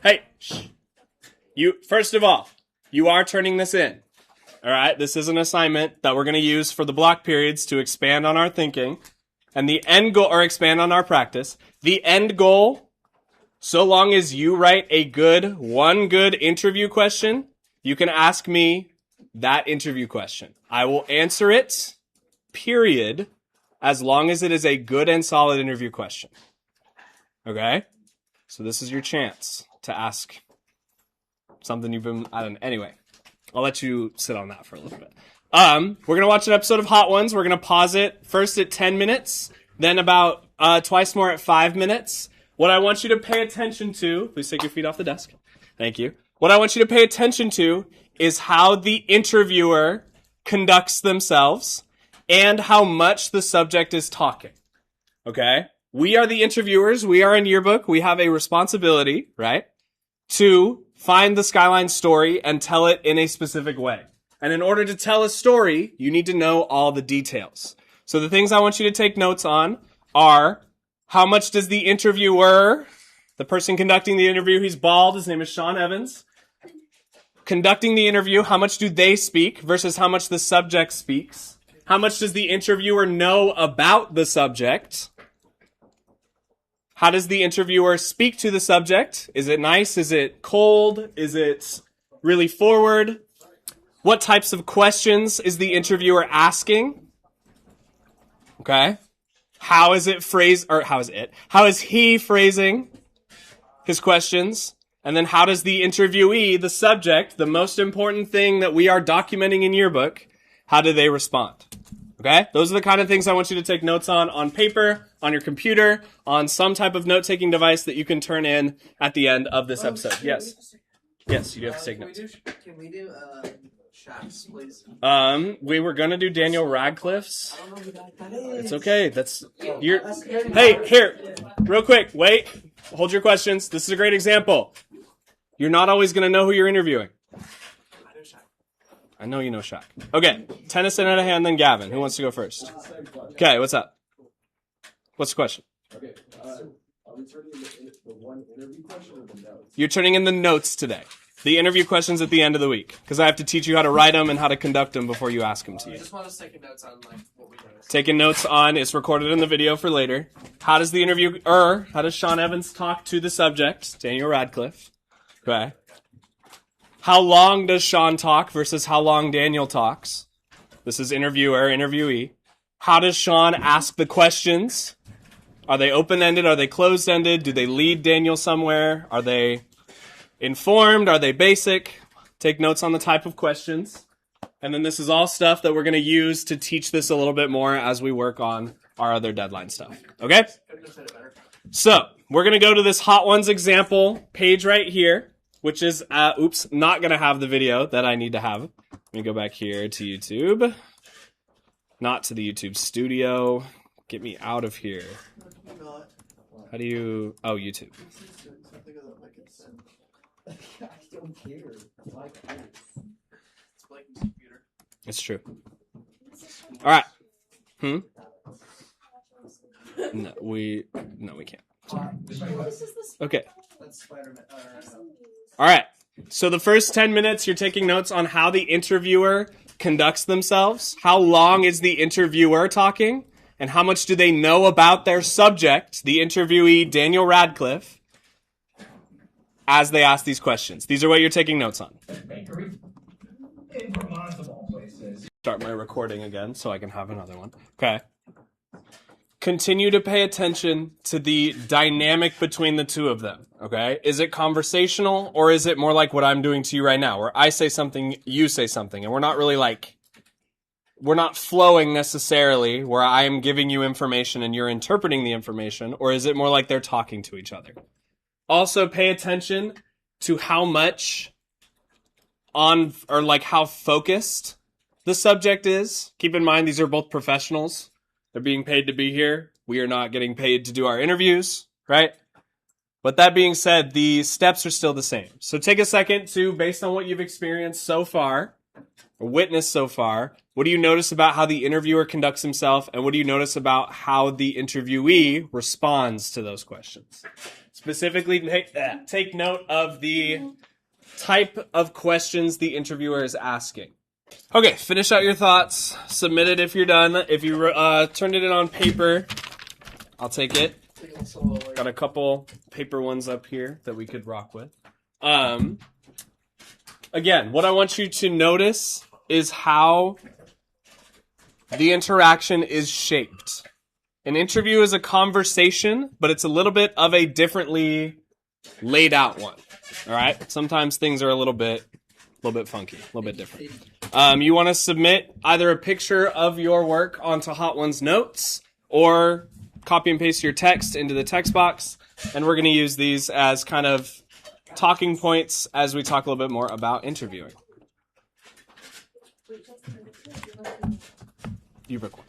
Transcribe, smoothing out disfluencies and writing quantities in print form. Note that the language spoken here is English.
Hey, shh. First of all, you are turning this in. All right, this is an assignment that we're going to use for the block periods to expand on our thinking and the end goal, or expand on our practice. The end goal, so long as you write one good interview question, you can ask me that interview question. I will answer it, period, as long as it is a good and solid interview question. Okay? So this is your chance to ask something you've been, anyway. I'll let you sit on that for a little bit. We're going to watch an episode of Hot Ones. We're going to pause it first at 10 minutes, then about twice more at 5 minutes. What I want you to pay attention to, please take your feet off the desk. Thank you. What I want you to pay attention to is how the interviewer conducts themselves and how much the subject is talking. Okay? We are the interviewers. We are in yearbook. We have a responsibility, right, to find the Skyline story and tell it in a specific way. And in order to tell a story, you need to know all the details. So the things I want you to take notes on are, how much does the interviewer, the person conducting the interview, he's bald, his name is Sean Evans, conducting the interview, how much do they speak versus how much the subject speaks? How much does the interviewer know about the subject? How does the interviewer speak to the subject? Is it nice? Is it cold? Is it really forward? What types of questions is the interviewer asking? Okay. How is he phrasing his questions? And then how does the interviewee, the subject, the most important thing that we are documenting in yearbook, how do they respond? Okay? Those are the kind of things I want you to take notes on paper, on your computer, on some type of note-taking device that you can turn in at the end of this episode. Yes. Yes, you do have to take notes. Can we do shots, please? We were gonna do Daniel Radcliffe's. I don't know who that is. It's okay. Hey, here, real quick, wait. Hold your questions. This is a great example. You're not always gonna know who you're interviewing. I know you know Shaq. Okay, Tennyson out of hand, then Gavin. Who wants to go first? Okay, what's up? What's the question? Okay, are we turning in the one interview question or the notes? You're turning in the notes today. The interview questions at the end of the week. Because I have to teach you how to write them and how to conduct them before you ask them to I you. just want us taking notes on what we noticed. Taking notes on, it's recorded in the video for later. How does Sean Evans talk to the subject, Daniel Radcliffe? Okay. How long does Sean talk versus how long Daniel talks? This is interviewer, interviewee. How does Sean ask the questions? Are they open-ended? Are they closed-ended? Do they lead Daniel somewhere? Are they informed? Are they basic? Take notes on the type of questions. And then this is all stuff that we're going to use to teach this a little bit more as we work on our other deadline stuff. Okay? So, we're going to go to this Hot Ones example page right here, which is, not going to have the video that I need to have. Let me go back here to YouTube. Not to the YouTube studio. Get me out of here. How do you... Oh, YouTube. I don't care. It's Blake's computer. It's true. All right. No, we can't. Okay. That's Spider-Man. All right. So the first 10 minutes, you're taking notes on how the interviewer conducts themselves. How long is the interviewer talking? And how much do they know about their subject, the interviewee, Daniel Radcliffe, as they ask these questions? These are what you're taking notes on. Start my recording again so I can have another one. Okay. Continue to pay attention to the dynamic between the two of them, okay? Is it conversational, or is it more like what I'm doing to you right now, where I say something, you say something, and we're not really we're not flowing necessarily, where I am giving you information and you're interpreting the information, or is it more like they're talking to each other? Also, pay attention to how much how focused the subject is. Keep in mind, these are both professionals. They're being paid to be here. We are not getting paid to do our interviews, right? But that being said, the steps are still the same. So take a second to, based on what you've experienced so far, or witnessed so far? What do you notice about how the interviewer conducts himself? And what do you notice about how the interviewee responds to those questions? Specifically, take note of the type of questions the interviewer is asking. Okay, finish out your thoughts. Submit it if you're done. If you turned it in on paper, I'll take it. Got a couple paper ones up here that we could rock with. Again, what I want you to notice is how the interaction is shaped. An interview is a conversation, but it's a little bit of a differently laid out one. All right? Sometimes things are a little bit funky, a little bit different. You want to submit either a picture of your work onto Hot Ones Notes or copy and paste your text into the text box. And we're going to use these as kind of talking points as we talk a little bit more about interviewing. You record.